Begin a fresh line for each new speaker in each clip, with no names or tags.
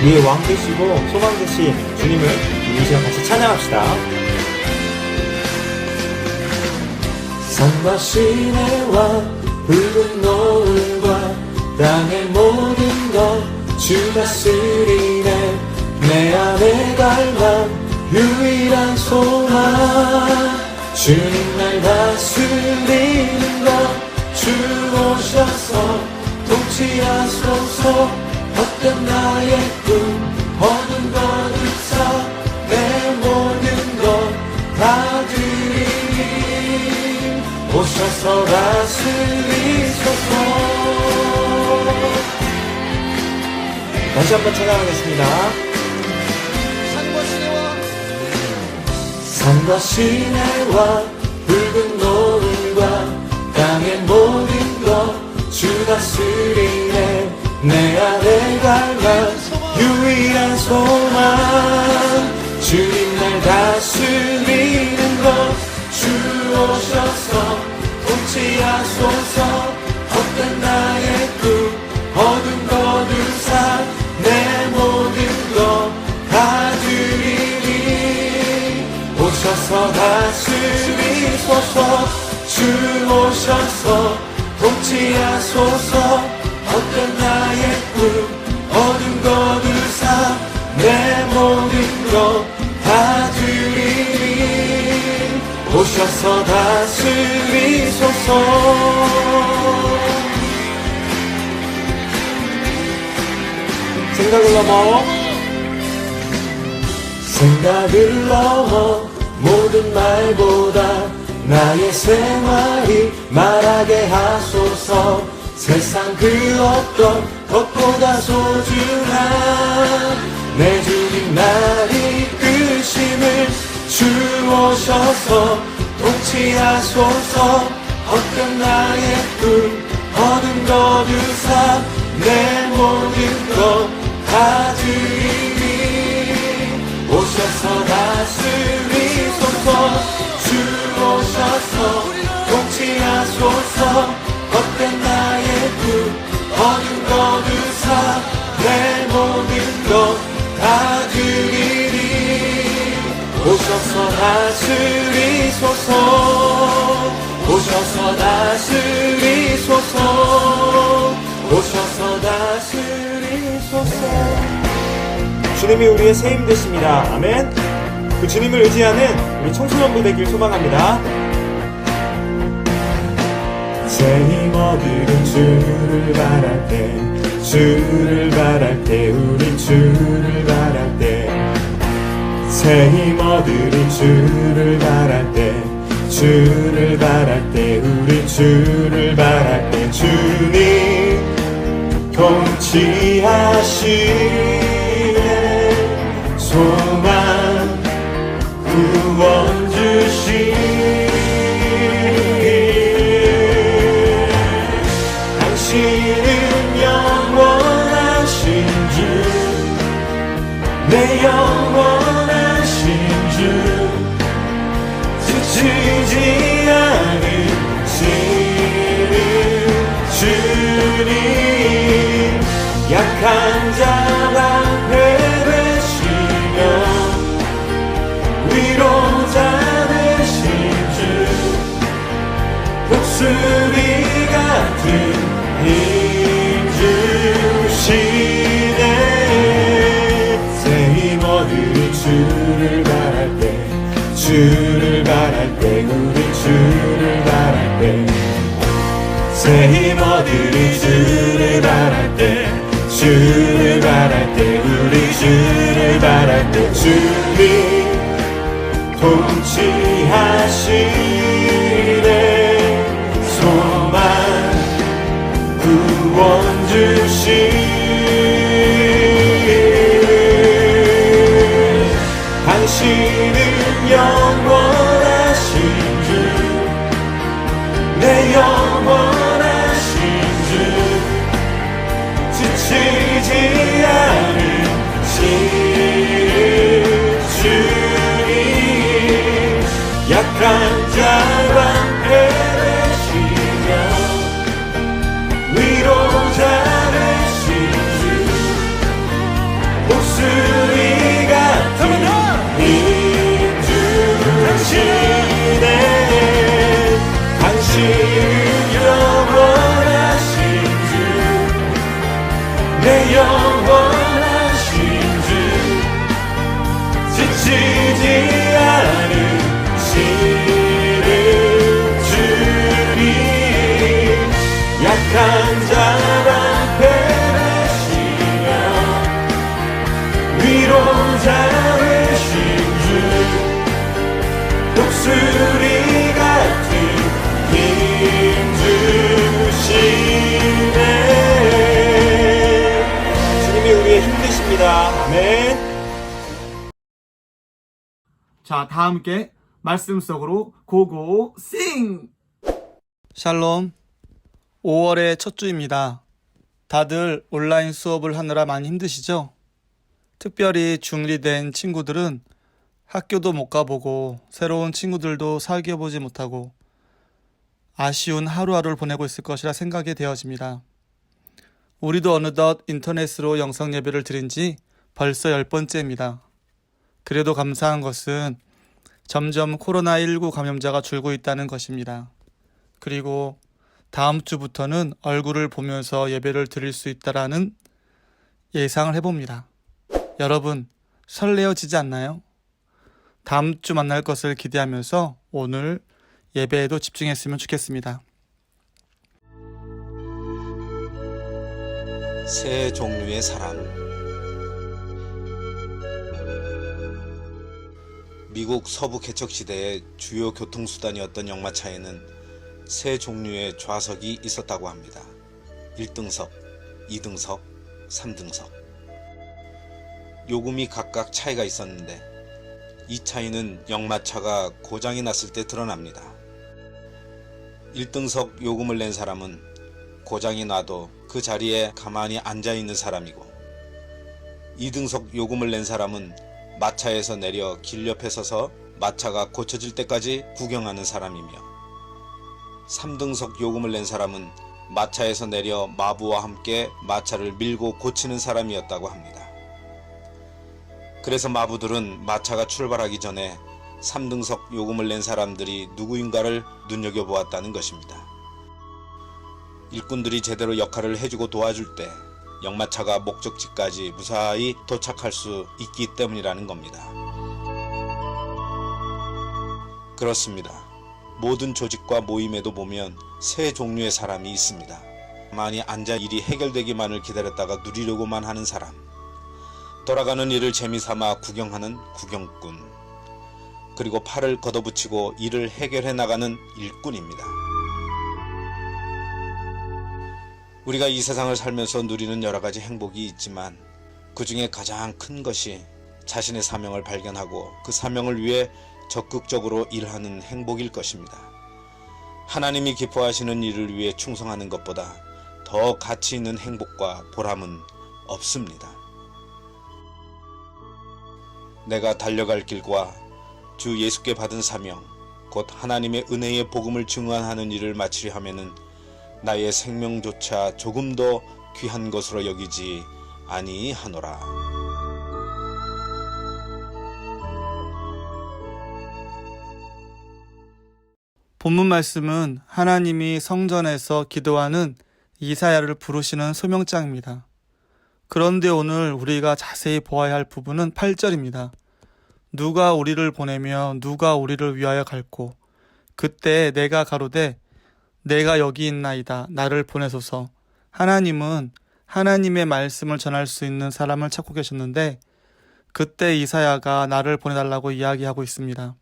우리의 왕 되시고 소망 되신 주님을 이 시간 같이 찬양합시다.
산과 시내와 붉은 노을과 땅의 모든 것 주 다스리네. 내 안에 갈망 유일한 소망 주님 날 다스리는 것 주 오셔서 통치하소서. 헛된 나의 꿈 어두운 거룩사 내 모든 것 다 드리니 오셔서 다스리소서.
다시 한번 찬양하겠습니다.
산과 시내와 붉은 노을과 땅의 모든 것 주 다스리네. 내 안에 갈망 유일한 소망 주님 날 다스리는 것 주 오셔서 통치하소서. 헛된 나의 꿈 어두운 거두사 내 모든 것 다 드리니 오셔서 다스리소서. 주 오셔서 통치하소서. 헛된 나의 꿈 어두운 거두사 내 모든 것 다 드리니 오셔서 다스리소서. 생각을 넘어 모든 말보다 나의 생활이 말하게 하소서. 세상 그 어떤 것보다 소중한 내 주님 날 이끄심을 주 오셔서 통치하소서. 헛된 나의 꿈 어둠 거두사 내 모든 것 다 드리니 오셔서 다스리소서. 주 오셔서 통치하소서. 헛된 나의 꿈 어둠 거두사 내 모든 것 다 드리니 오셔서 다스리소서. 오셔서 다스리소서. 오셔서 다스리소서.
주님이 우리의 새 힘 되십니다. 아멘. 그 주님을 의지하는 우리 청소년부 되길 소망합니다.
새 힘 얻은 주를 바랄 때 주를 바랄 때 우리 주를 바랄 때 새 힘 얻은 주를 바랄 때 주를 바랄 때 우리 주를 바랄 때 주님 통치하시네. 소망 구원 주시네. 당신은 영원하신 주 내 영원하신 주 지치지 않으시는 주님 약한 자 방패 되시며 위로자 되신 주 독수리 같은 힘 주시네. 새 힘 얻은 주를 바랄 때 주를 바랄 때 우리 주를 바랄 때 새 힘 얻은 주를 바랄 때 주를 바랄 때 우리 주를 바랄 때 주님 통치하시네. 소망 구원 주시네. 당신은 영원하신 주 내 영원하신 주 지치지 않으시는 주님 약한 자 방패 되시며 위로자 되신 주 내 영원하신 주 지치지 않으시는 주님 약한 자만 베푸시며 위로자 되신 주 독수리 같은 힘 주시네.
주님이 우리의 힘 되십니다. 아멘.
자, 다 함께 말씀 속으로 고고 싱! 샬롬, 5월의 첫 주입니다. 다들 온라인 수업을 하느라 많이 힘드시죠? 특별히 중1이 된 친구들은 학교도 못 가보고 새로운 친구들도 사귀어보지 못하고 아쉬운 하루하루를 보내고 있을 것이라 생각이 되어집니다. 우리도 어느덧 인터넷으로 영상 예배를 드린 지 벌써 10번째입니다. 그래도 감사한 것은 점점 코로나19 감염자가 줄고 있다는 것입니다. 그리고 다음 주부터는 얼굴을 보면서 예배를 드릴 수 있다라는 예상을 해봅니다. 여러분, 설레어지지 않나요? 다음 주 만날 것을 기대하면서 오늘 예배에도 집중했으면 좋겠습니다.
세 종류의 사람. 미국 서부 개척 시대의 주요 교통수단이었던 역마차에는 세 종류의 좌석이 있었다고 합니다. 1등석, 2등석, 3등석. 요금이 각각 차이가 있었는데 이 차이는 역마차가 고장이 났을 때 드러납니다. 1등석 요금을 낸 사람은 고장이 나도 그 자리에 가만히 앉아있는 사람이고 2등석 요금을 낸 사람은 마차에서 내려 길 옆에 서서 마차가 고쳐질 때까지 구경하는 사람이며 3등석 요금을 낸 사람은 마차에서 내려 마부와 함께 마차를 밀고 고치는 사람이었다고 합니다. 그래서 마부들은 마차가 출발하기 전에 3등석 요금을 낸 사람들이 누구인가를 눈여겨보았다는 것입니다. 일꾼들이 제대로 역할을 해주고 도와줄 때 역마차가 목적지까지 무사히 도착할 수 있기 때문이라는 겁니다. 그렇습니다. 모든 조직과 모임에도 보면 세 종류의 사람이 있습니다. 가만히 앉아 일이 해결되기만을 기다렸다가 누리려고만 하는 사람, 돌아가는 일을 재미삼아 구경하는 구경꾼, 그리고 팔을 걷어붙이고 일을 해결해 나가는 일꾼입니다. 우리가 이 세상을 살면서 누리는 여러 가지 행복이 있지만 그 중에 가장 큰 것이 자신의 사명을 발견하고 그 사명을 위해 적극적으로 일하는 행복일 것입니다. 하나님이 기뻐하시는 일을 위해 충성하는 것보다 더 가치 있는 행복과 보람은 없습니다. 내가 달려갈 길과 주 예수께 받은 사명, 곧 하나님의 은혜의 복음을 증언하는 일을 마치려 하면은 나의 생명조차 조금 더 귀한 것으로 여기지 아니하노라.
본문 말씀은 하나님이 성전에서 기도하는 이사야를 부르시는 소명장입니다. 그런데 오늘 우리가 자세히 보아야 할 부분은 8절입니다. 누가 우리를 보내며 누가 우리를 위하여 갈고 그때 내가 가로되 내가 여기 있나이다 나를 보내소서. 하나님은 하나님의 말씀을 전할 수 있는 사람을 찾고 계셨는데 그때 이사야가 나를 보내달라고 이야기하고 있습니다.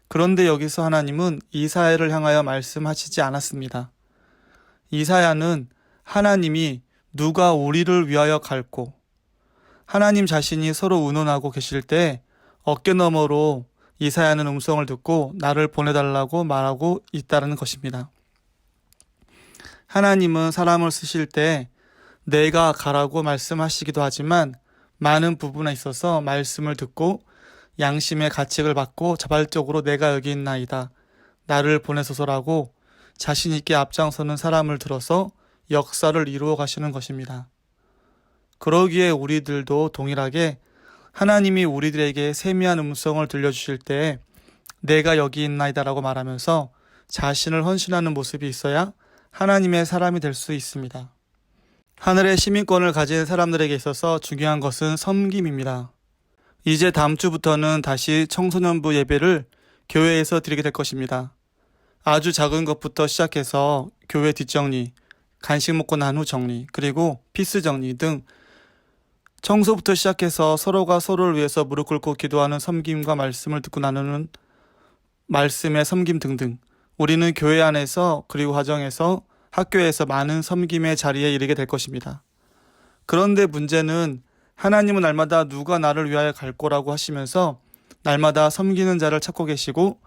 그런데 여기서 하나님은 이사야를 향하여 말씀하시지 않았습니다. 이사야는 하나님이 누가 우리를 위하여 갈고 하나님 자신이 서로 의논하고 계실 때 어깨너머로 이사야는 음성을 듣고 나를 보내달라고 말하고 있다는 것입니다. 하나님은 사람을 쓰실 때 내가 가라고 말씀하시기도 하지만 많은 부분에 있어서 말씀을 듣고 양심의 가책을 받고 자발적으로 내가 여기 있나이다 나를 보내소서라고 자신 있게 앞장서는 사람을 들어서 역사를 이루어 가시는 것입니다. 그러기에 우리들도 동일하게 하나님이 우리들에게 세미한 음성을 들려주실 때 내가 여기 있나이다 라고 말하면서 자신을 헌신하는 모습이 있어야 하나님의 사람이 될 수 있습니다. 하늘의 시민권을 가진 사람들에게 있어서 중요한 것은 섬김입니다. 이제 다음 주부터는 다시 청소년부 예배를 교회에서 드리게 될 것입니다. 아주 작은 것부터 시작해서 교회 뒷정리, 간식 먹고 난 후 정리, 그리고 피스 정리 등 청소부터 시작해서 서로가 서로를 위해서 무릎 꿇고 기도하는 섬김과 말씀을 듣고 나누는 말씀의 섬김 등등, 우리는 교회 안에서 그리고 가정에서 학교에서 많은 섬김의 자리에 이르게 될 것입니다. 그런데 문제는 하나님은 날마다 누가 나를 위하여 갈 거라고 하시면서 날마다 섬기는 자를 찾고 계시고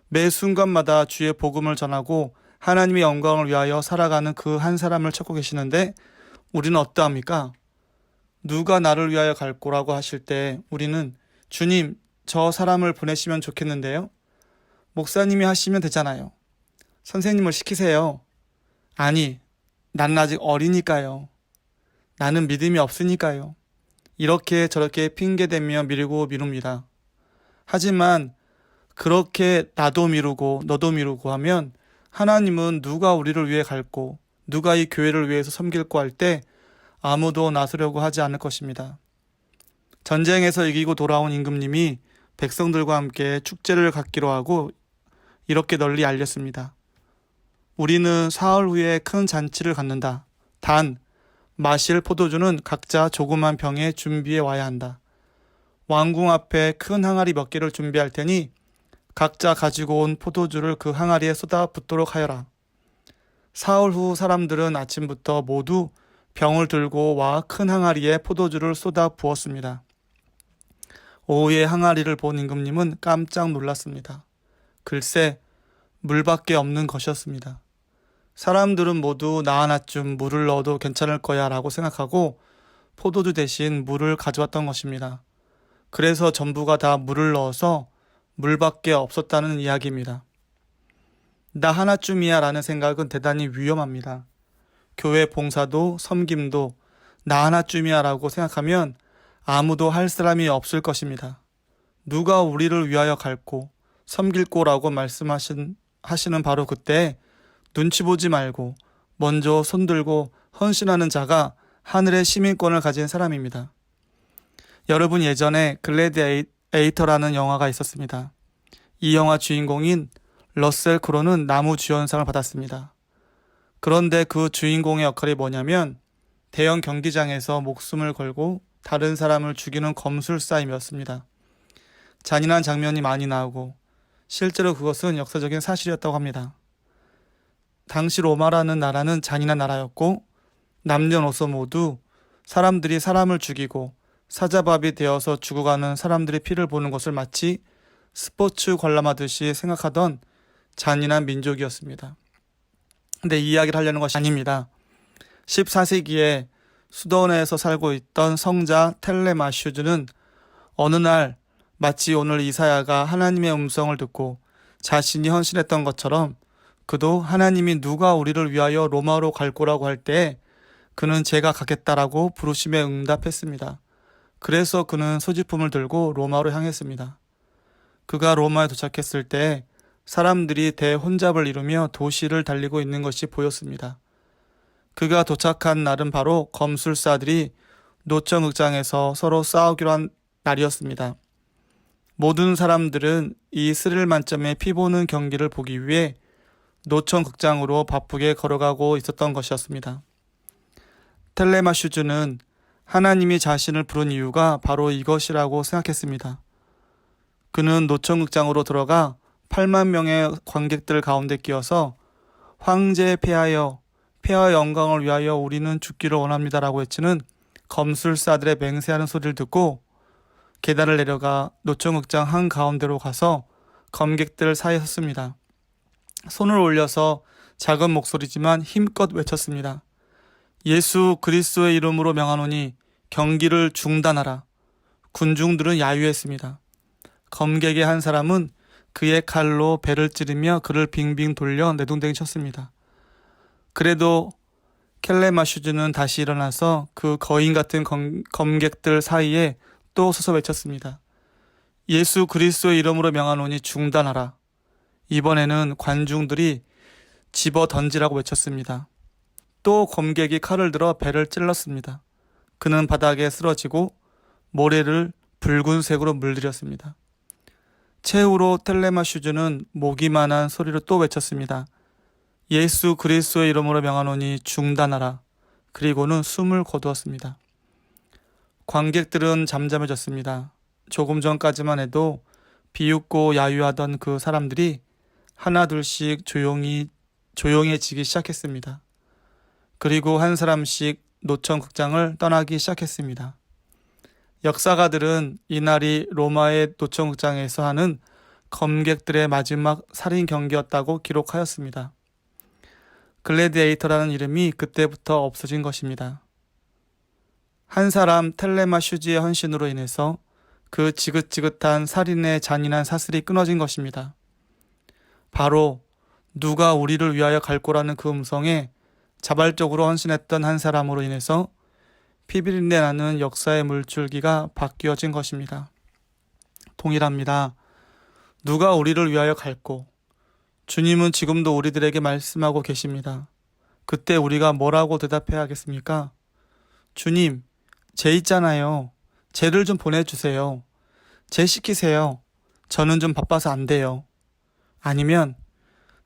매 순간마다 주의 복음을 전하고 하나님의 영광을 위하여 살아가는 그 한 사람을 찾고 계시는데 우리는 어떠합니까? 누가 나를 위하여 갈 거라고 하실 때 우리는 주님, 저 사람을 보내시면 좋겠는데요. 목사님이 하시면 되잖아요. 선생님을 시키세요. 아니, 난 아직 어리니까요. 나는 믿음이 없으니까요. 이렇게 저렇게 핑계대며 미루고 미룹니다. 하지만 그렇게 나도 미루고 너도 미루고 하면 하나님은 누가 우리를 위해 갈고 누가 이 교회를 위해서 섬길고 할 때 아무도 나서려고 하지 않을 것입니다. 전쟁에서 이기고 돌아온 임금님이 백성들과 함께 축제를 갖기로 하고 이렇게 널리 알렸습니다. 우리는 사흘 후에 큰 잔치를 갖는다. 단, 마실 포도주는 각자 조그만 병에 준비해 와야 한다. 왕궁 앞에 큰 항아리 몇 개를 준비할 테니 각자 가지고 온 포도주를 그 항아리에 쏟아 붓도록 하여라. 사흘 후 사람들은 아침부터 모두 병을 들고 와 큰 항아리에 포도주를 쏟아 부었습니다. 오후에 항아리를 본 임금님은 깜짝 놀랐습니다. 글쎄, 물밖에 없는 것이었습니다. 사람들은 모두 나 하나쯤 물을 넣어도 괜찮을 거야 라고 생각하고 포도주 대신 물을 가져왔던 것입니다. 그래서 전부가 다 물을 넣어서 물밖에 없었다는 이야기입니다. 나 하나쯤이야 라는 생각은 대단히 위험합니다. 교회 봉사도 섬김도 나 하나쯤이야 라고 생각하면 아무도 할 사람이 없을 것입니다. 누가 우리를 위하여 갈고 섬길 거라고 말씀하시는 바로 그때 눈치 보지 말고 먼저 손들고 헌신하는 자가 하늘의 시민권을 가진 사람입니다. 여러분, 예전에 글래디에이터라는 영화가 있었습니다. 이 영화 주인공인 러셀 크로는 나무주연상을 받았습니다. 그런데 그 주인공의 역할이 뭐냐면 대형 경기장에서 목숨을 걸고 다른 사람을 죽이는 검술사임이었습니다. 잔인한 장면이 많이 나오고 실제로 그것은 역사적인 사실이었다고 합니다. 당시 로마라는 나라는 잔인한 나라였고 남녀노소 모두 사람들이 사람을 죽이고 사자밥이 되어서 죽어가는 사람들의 피를 보는 것을 마치 스포츠 관람하듯이 생각하던 잔인한 민족이었습니다. 근데 이 이야기를 하려는 것이 아닙니다. 14세기에 수도원에서 살고 있던 성자 텔레마슈즈는 어느 날 마치 오늘 이사야가 하나님의 음성을 듣고 자신이 헌신했던 것처럼 그도 하나님이 누가 우리를 위하여 로마로 갈 거라고 할 때 그는 제가 가겠다라고 부르심에 응답했습니다. 그래서 그는 소지품을 들고 로마로 향했습니다. 그가 로마에 도착했을 때 사람들이 대혼잡을 이루며 도시를 달리고 있는 것이 보였습니다. 그가 도착한 날은 바로 검술사들이 노천극장에서 서로 싸우기로 한 날이었습니다. 모든 사람들은 이 스릴 만점의 피 보는 경기를 보기 위해 노천극장으로 바쁘게 걸어가고 있었던 것이었습니다. 텔레마슈즈는 하나님이 자신을 부른 이유가 바로 이것이라고 생각했습니다. 그는 노천극장으로 들어가 8만 명의 관객들 가운데 끼어서 황제 폐하여 영광을 위하여 우리는 죽기를 원합니다라고 외치는 검술사들의 맹세하는 소리를 듣고 계단을 내려가 노천극장 한가운데로 가서 검객들 사이에 섰습니다. 손을 올려서 작은 목소리지만 힘껏 외쳤습니다. 예수 그리스도의 이름으로 명하노니 경기를 중단하라. 군중들은 야유했습니다. 검객의 한 사람은 그의 칼로 배를 찌르며 그를 빙빙 돌려 내동댕이 쳤습니다. 그래도 켈레마슈즈는 다시 일어나서 그 거인 같은 검객들 사이에 또 서서 외쳤습니다. 예수 그리스도의 이름으로 명하노니 중단하라. 이번에는 관중들이 집어 던지라고 외쳤습니다. 또 검객이 칼을 들어 배를 찔렀습니다. 그는 바닥에 쓰러지고 모래를 붉은색으로 물들였습니다. 최후로 텔레마슈즈는 목이만한 소리로 또 외쳤습니다. 예수 그리스도의 이름으로 명하노니 중단하라. 그리고는 숨을 거두었습니다. 관객들은 잠잠해졌습니다. 조금 전까지만 해도 비웃고 야유하던 그 사람들이 하나둘씩 조용해지기 시작했습니다. 그리고 한 사람씩 노천극장을 떠나기 시작했습니다. 역사가들은 이날이 로마의 노천극장에서 하는 검객들의 마지막 살인 경기였다고 기록하였습니다. 글래디에이터라는 이름이 그때부터 없어진 것입니다. 한 사람 텔레마슈즈의 헌신으로 인해서 그 지긋지긋한 살인의 잔인한 사슬이 끊어진 것입니다. 바로 누가 우리를 위하여 갈 거라는 그 음성에 자발적으로 헌신했던 한 사람으로 인해서 피비린내 나는 역사의 물줄기가 바뀌어진 것입니다. 동일합니다. 누가 우리를 위하여 갈고, 주님은 지금도 우리들에게 말씀하고 계십니다. 그때 우리가 뭐라고 대답해야 하겠습니까? 주님, 쟤 있잖아요. 쟤를 좀 보내주세요. 쟤 시키세요. 저는 좀 바빠서 안 돼요. 아니면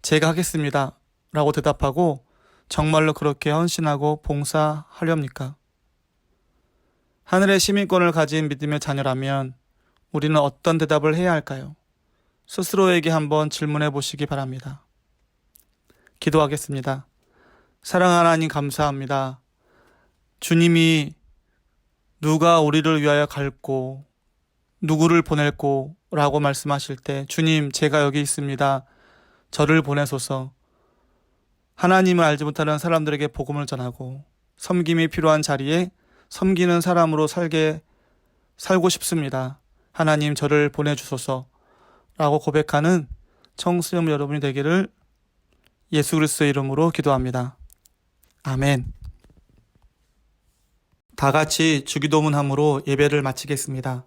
제가 하겠습니다. 라고 대답하고 정말로 그렇게 헌신하고 봉사하렵니까? 하늘의 시민권을 가진 믿음의 자녀라면 우리는 어떤 대답을 해야 할까요? 스스로에게 한번 질문해 보시기 바랍니다. 기도하겠습니다. 사랑하는 하나님 감사합니다. 주님이 누가 우리를 위하여 갈고 누구를 보낼고 라고 말씀하실 때 주님 제가 여기 있습니다. 저를 보내소서. 하나님을 알지 못하는 사람들에게 복음을 전하고 섬김이 필요한 자리에 섬기는 사람으로 살고 싶습니다. 하나님 저를 보내주소서 라고 고백하는 청소년 여러분이 되기를 예수 그리스도의 이름으로 기도합니다. 아멘. 다 같이 주기도문함으로 예배를 마치겠습니다.